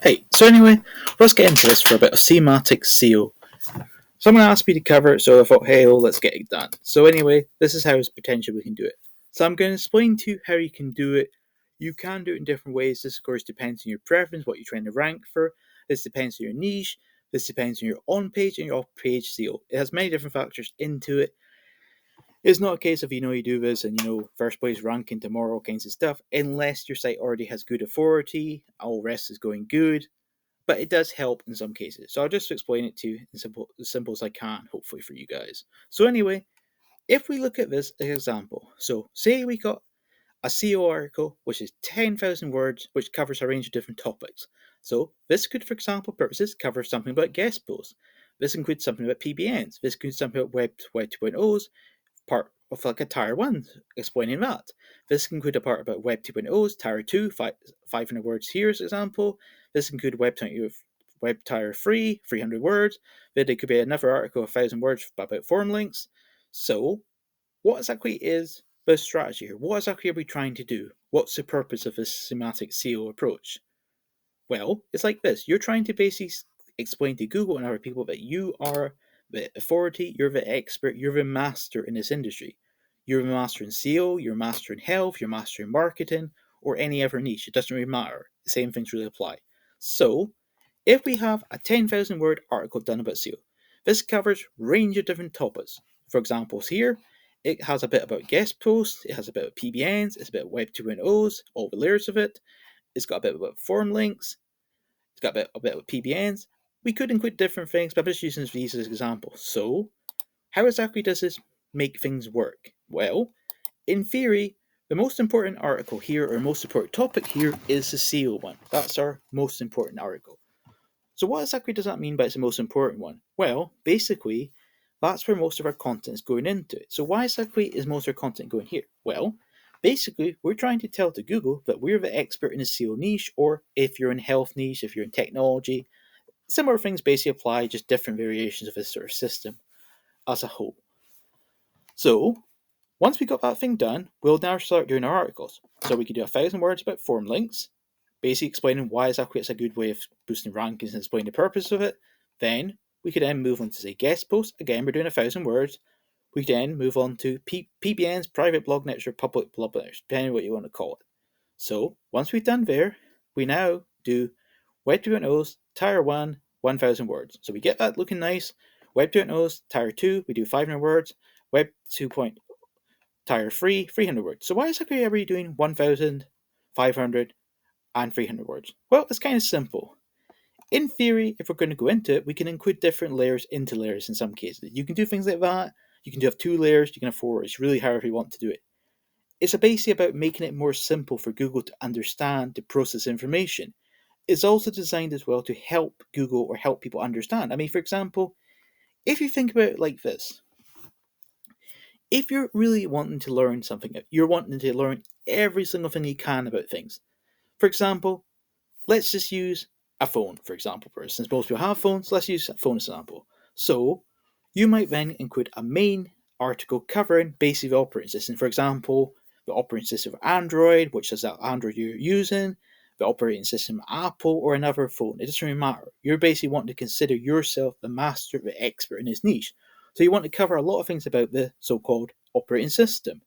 Hey, so anyway, let's get into this for a bit of semantic SEO. Someone asked me to cover it, so I thought, hey, let's get it done. So anyway, this is how potentially we can do it. So I'm going to explain to you how you can do it. You can do it in different ways. This, of course, depends on your preference, what you're trying to rank for. This depends on your niche. This depends on your on-page and your off-page SEO. It has many different factors into it. It's not a case of you do this and first place ranking tomorrow kinds of stuff, unless your site already has good authority, all rest is going good. But it does help in some cases. So I'll just explain it to you as simple as I can, hopefully for you guys. So anyway, if we look at this example, so say we got a SEO article which is 10,000 words, which covers a range of different topics. So this could, for example purposes, cover something about guest posts. This includes something about PBNs. This includes something about Web 2.0s, part of like a Tier 1 explaining that. This can include a part about Web 2.0's, Tier 2, 500 words here as an example. This can include Web Tier 3, 300 words. Then it could be another article, 1,000 words about form links. So, what exactly is the strategy here? What exactly are we trying to do? What's the purpose of this semantic SEO approach? Well, it's like this. You're trying to basically explain to Google and other people that you are the authority, you're the expert, you're the master in this industry. You're the master in SEO, you're a master in health, you're a master in marketing, or any other niche. It doesn't really matter. The same things really apply. So, if we have a 10,000 word article done about SEO, this covers a range of different topics. For examples here, it has a bit about guest posts, it has a bit about PBNs, it's a bit of Web 2.0s, all the layers of it. It's got a bit about form links, it's got a bit of PBNs. We could include different things, but I'm just using these as examples. So, how exactly does this make things work? Well, in theory, the most important article here, or most important topic here, is the SEO one. That's our most important article. So, what exactly does that mean by it's the most important one? Well, basically, that's where most of our content is going into it. So, why exactly is most of our content going here? Well, basically, we're trying to tell to Google that we're the expert in the SEO niche, or if you're in health niche, if you're in technology, similar things basically apply, just different variations of this sort of system as a whole. So, once we got that thing done, we'll now start doing our articles. So, we could do 1,000 words about form links, basically explaining why exactly it's a good way of boosting rankings and explaining the purpose of it. Then, we could then move on to say guest posts. Again, we're doing 1,000 words. We then move on to PBNs, private blog networks, or public blog networks, depending on what you want to call it. So, once we've done there, we now do Web 2.0's, Tier 1, 1,000 words. So we get that looking nice. Web 2.0's, Tier 2, we do 500 words. Web 2. Tier 3, 300 words. So why exactly are we doing 1,000, 500, and 300 words? Well, it's kind of simple. In theory, if we're going to go into it, we can include different layers into layers in some cases. You can do things like that. You can have 2 layers, you can have 4. It's really however you want to do it. It's basically about making it more simple for Google to understand, to process information. It's also designed as well to help Google or help people understand. I mean, for example, if you think about it like this, if you're really wanting to learn something, you're wanting to learn every single thing you can about things. For example, let's just use a phone, for example, since most people have phones, let's use a phone as an example. So, you might then include a main article covering basic operating system. For example, the operating system of Android, which is that Android you're using, the operating system of Apple, or another phone. It doesn't really matter. You're basically wanting to consider yourself the master, the expert in this niche. So you want to cover a lot of things about the so-called operating system.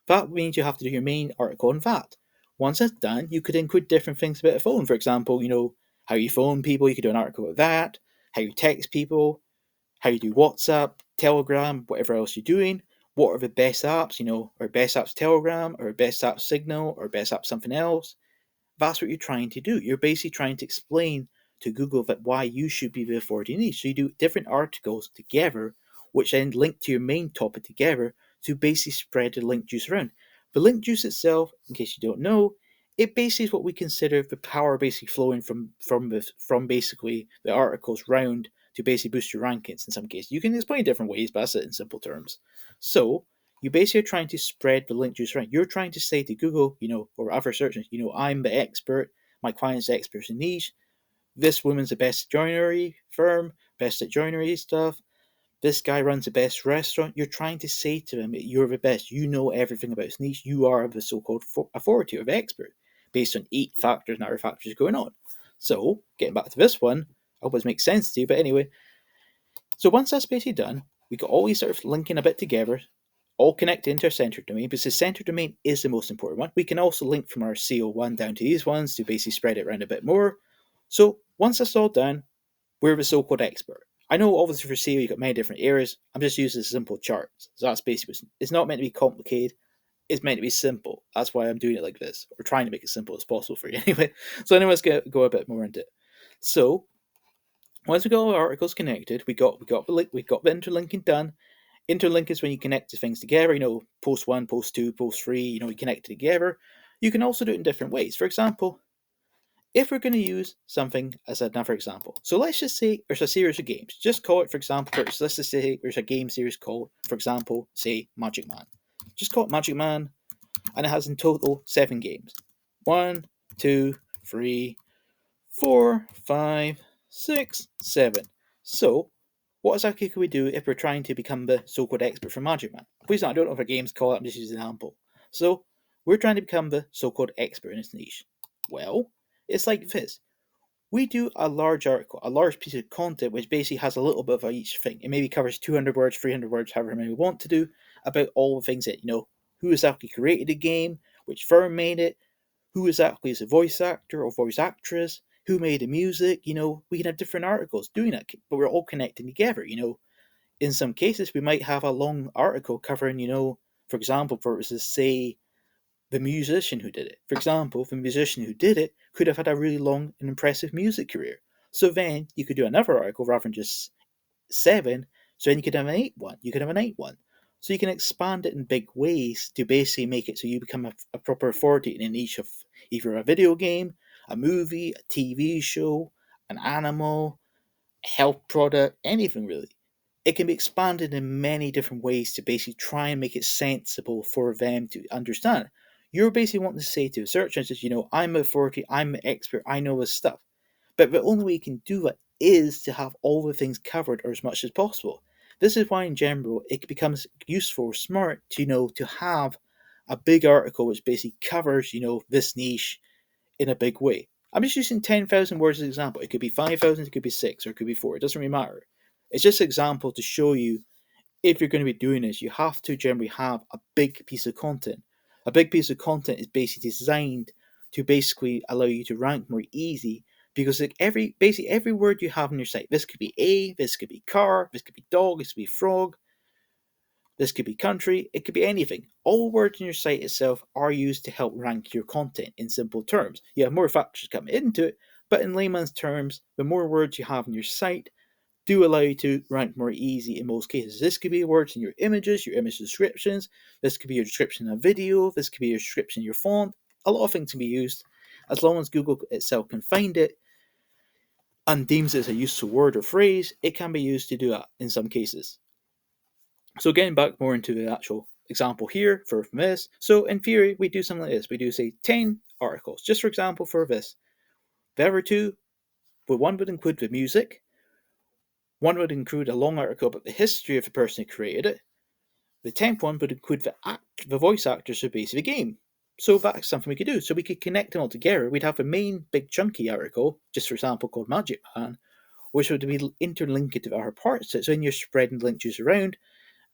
That means you have to do your main article on that. Once that's done, you could include different things about a phone. For example, how you phone people, you could do an article about that, how you text people, how you do WhatsApp, Telegram, whatever else you're doing. What are the best apps, or best apps Telegram, or best apps Signal, or best apps something else. That's what you're trying to do. You're basically trying to explain to Google that why you should be the authority niche. So you do different articles together, which then link to your main topic together to basically spread the link juice around. The link juice itself, in case you don't know, it basically is what we consider the power basically flowing from basically the articles round to basically boost your rankings in some cases. You can explain different ways, but that's it in simple terms. So you basically are trying to spread the link juice around. You're trying to say to Google, or other search engines, I'm the expert, my client's the expert in niche, this woman's the best joinery firm, best at joinery stuff, this guy runs the best restaurant. You're trying to say to him, you're the best, you know everything about his niche, you are the so-called authority or the expert, based on 8 factors and other factors going on. So, getting back to this one, I hope this makes sense to you, but anyway, so once that's basically done, we got always sort of linking a bit together, all connected into our center domain, because the center domain is the most important one. We can also link from our CO1 down to these ones to basically spread it around a bit more. So once that's all done, we're the so-called expert. I know obviously for SEO you've got many different areas. I'm just using a simple chart. So that's basically, it's not meant to be complicated. It's meant to be simple. That's why I'm doing it like this. We're trying to make it simple as possible for you anyway. So anyway, let's go a bit more into it. So once we got all our articles connected, we got the interlinking done. Interlink is when you connect the things together. Post one, post two, post three. You connect it together. You can also do it in different ways. For example, if we're going to use something as another example, so let's just say there's a series of games. Just call it, for example, let's just say there's a game series called, for example, say Magic Man. Just call it Magic Man, and it has in total 7 games. 1, 2, 3, 4, 5, 6, 7. So, what exactly can we do if we're trying to become the so-called expert for Magic Man? Please don't, I don't know if our game's called it, I'm just using an example. So, we're trying to become the so-called expert in this niche. Well, it's like this. We do a large article, a large piece of content, which basically has a little bit of each thing. It maybe covers 200 words, 300 words, however many we want to do, about all the things that, who exactly created the game, which firm made it, who exactly is a voice actor or voice actress, who made the music. We can have different articles doing that, but we're all connecting together. In some cases, we might have a long article covering, for example, for say the musician who did it. For example, the musician who did it could have had a really long and impressive music career. So then you could do another article rather than just 7. So then you could have an 8 one. You could have an 8 one. So you can expand it in big ways to basically make it so you become a proper authority in a niche of either a video game, a movie, a TV show, an animal, health product, anything really. It can be expanded in many different ways to basically try and make it sensible for them to understand. You're basically wanting to say to a search engine, I'm an authority, I'm an expert, I know this stuff. But the only way you can do it is to have all the things covered or as much as possible. This is why, in general, it becomes useful or smart to to have a big article which basically covers this niche in a big way. I'm just using 10,000 words as an example. It could be 5,000, it could be 6, or it could be 4. It doesn't really matter. It's just an example to show you if you're going to be doing this, you have to generally have a big piece of content. A big piece of content is basically designed to basically allow you to rank more easy because basically every word you have on your site, this could be this could be car, this could be dog, this could be frog, this could be country, it could be anything. All words in your site itself are used to help rank your content in simple terms. You have more factors coming into it, but in layman's terms, the more words you have on your site do allow you to rank more easy in most cases. This could be words in your images, your image descriptions, this could be your description in a video, this could be your description in your font. A lot of things can be used as long as Google itself can find it and deems it as a useful word or phrase, it can be used to do that in some cases. So getting back more into the actual example here for this. So in theory, we do something like this. We do say 10 articles, just for example for this. The other two, one would include the music, one would include a long article about the history of the person who created it. The 10th one would include the voice actors who based the game. So that's something we could do. So we could connect them all together. We'd have a main big chunky article, just for example, called Magic Man, which would be interlinked to our parts. So then you're spreading link juice around.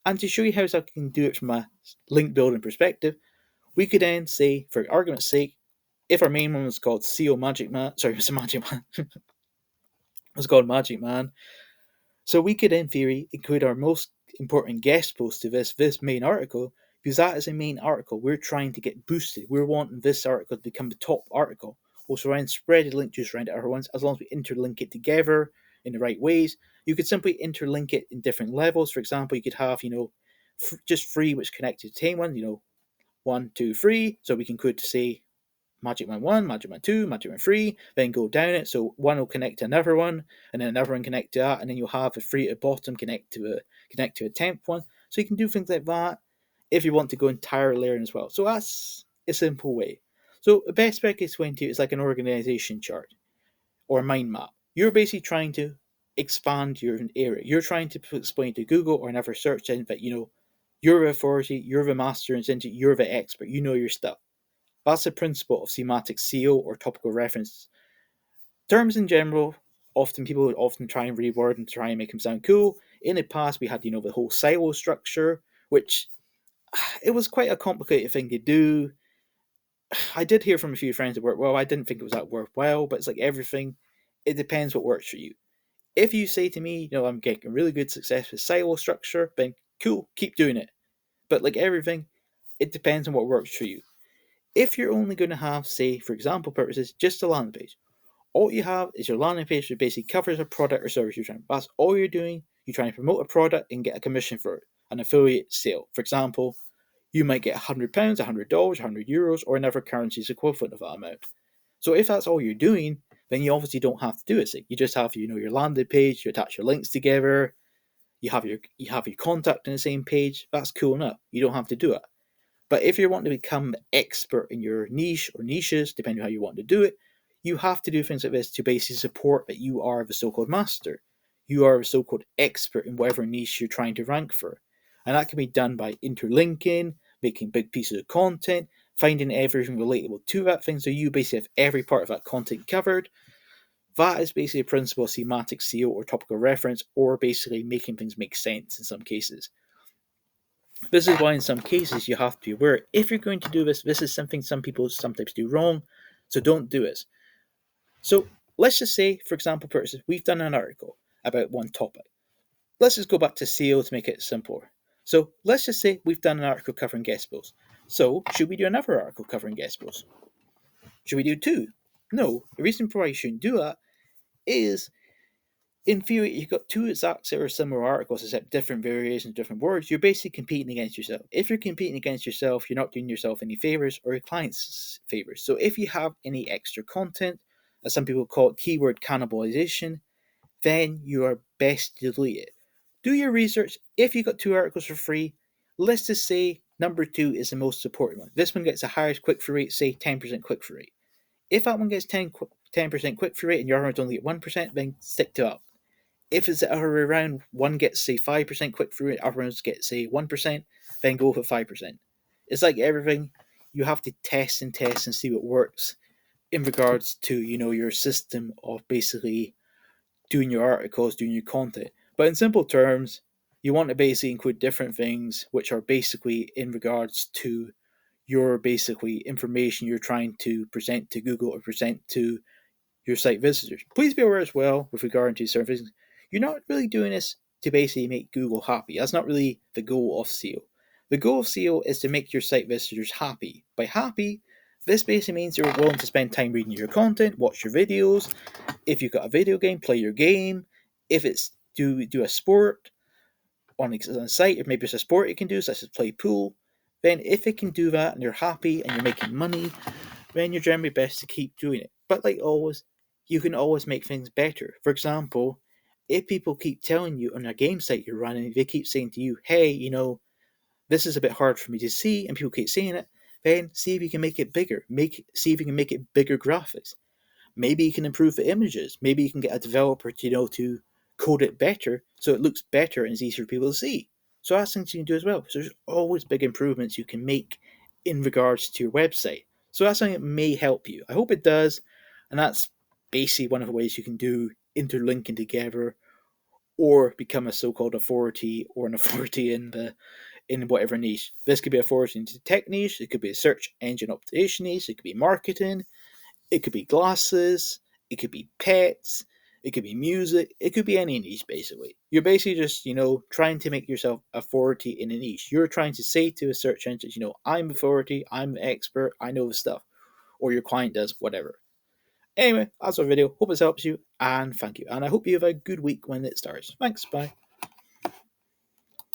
And to show you how I can do it from a link building perspective, we could then say, for argument's sake, if our main one was called SEO Magic Man, sorry, it's Magic Man, was called Magic Man. So we could, in theory, include our most important guest post to this main article, because that is a main article. We're trying to get boosted. We're wanting this article to become the top article. Also, try and spread the link juice around to other ones, as long as we interlink it together in the right ways. You could simply interlink it in different levels. For example, you could have, just 3 which connected to 10 one, 1, 2, 3. So we can could say Magic Man 1, Magic Man 2, Magic Man 3, then go down it. So one will connect to another one, and then another one connect to that, and then you'll have a 3 at the bottom connect to a 10th one. So you can do things like that if you want to go entire layering as well. So that's a simple way. So the best way I can explain to you is like an organization chart or a mind map. You're basically trying to expand your area. You're trying to explain to Google or another search engine that you're the authority, you're the master, and you're the expert. You know your stuff. That's the principle of semantic SEO or topical reference Terms in general, often people would often try and reword and try and make them sound cool. In the past, we had, the whole silo structure, which it was quite a complicated thing to do. I did hear from a few friends that worked well. I didn't think it was that worthwhile, but it's like everything, it depends what works for you. If you say to me, I'm getting really good success with silo structure, then cool, keep doing it. But like everything, it depends on what works for you. If you're only going to have, say, for example purposes, just a landing page, all you have is your landing page that basically covers a product or service you're trying. That's all you're doing. You're trying to promote a product and get a commission for it, an affiliate sale. For example, you might get £100, $100, €100, or another currency's equivalent of that amount. So if that's all you're doing, then you obviously don't have to do it. So you just have, your landing page, you attach your links together, you have your contact on the same page. That's cool enough. You don't have to do it. But if you want to become expert in your niche or niches, depending on how you want to do it, you have to do things like this to basically support that you are the so-called master. You are a so-called expert in whatever niche you're trying to rank for. And that can be done by interlinking, making big pieces of content, finding everything relatable to that thing, so you basically have every part of that content covered. That is basically a principle of semantic SEO or topical reference, or basically making things make sense in some cases. This is why in some cases you have to be aware, if you're going to do this, this is something some people sometimes do wrong, so don't do it. So let's just say, for example, we've done an article about one topic. Let's just go back to SEO to make it simpler. So let's just say we've done an article covering guest posts. So should we do another article covering guest posts? Should we do two? No. The reason for why you shouldn't do that is, in theory, you've got two exact or similar articles, except different variations, different words. You're basically competing against yourself. If you're competing against yourself, you're not doing yourself any favors or your clients favors. So if you have any extra content, as some people call it keyword cannibalization, then you are best to delete it. Do your research. If you got two articles for free, let's just say number 2 is the most supported one. This one gets the highest click-through rate, say 10% click-through rate. If that one gets 10% click-through rate and your other one's only at 1%, then stick to that. If it's the other way around, one gets say 5% click-through rate, other ones get say 1%, then go for 5%. It's like everything, you have to test and test and see what works in regards to, your system of basically doing your articles, doing your content. But in simple terms, you want to basically include different things which are basically in regards to your basically information you're trying to present to Google or present to your site visitors. Please be aware as well with regard to certain things, you're not really doing this to basically make Google happy. That's not really the goal of SEO. The goal of SEO is to make your site visitors happy. By happy, this basically means they're willing to spend time reading your content, watch your videos. If you've got a video game, play your game. If it's do a sport on a site, or maybe it's a sport you can do, such as play pool, then if it can do that and you're happy and you're making money, then you're generally best to keep doing it. But like always, you can always make things better. For example, if people keep telling you on a game site you're running, they keep saying to you, hey, this is a bit hard for me to see, and people keep saying it, then see if you can make it bigger. See if you can make it bigger graphics. Maybe you can improve the images. Maybe you can get a developer to code it better so it looks better and it's easier for people to see. So that's things you can do as well. So there's always big improvements you can make in regards to your website. So that's something that may help you. I hope it does. And that's basically one of the ways you can do interlinking together or become a so-called authority or an authority in whatever niche. This could be authority into tech niche, it could be a search engine optimization niche, it could be marketing, it could be glasses, it could be pets, it could be music, it could be any niche basically. You're basically just, trying to make yourself authority in a niche. You're trying to say to a search engine, I'm authority, I'm the expert, I know the stuff. Or your client does, whatever. Anyway, that's our video. Hope this helps you, and thank you. And I hope you have a good week when it starts. Thanks, bye.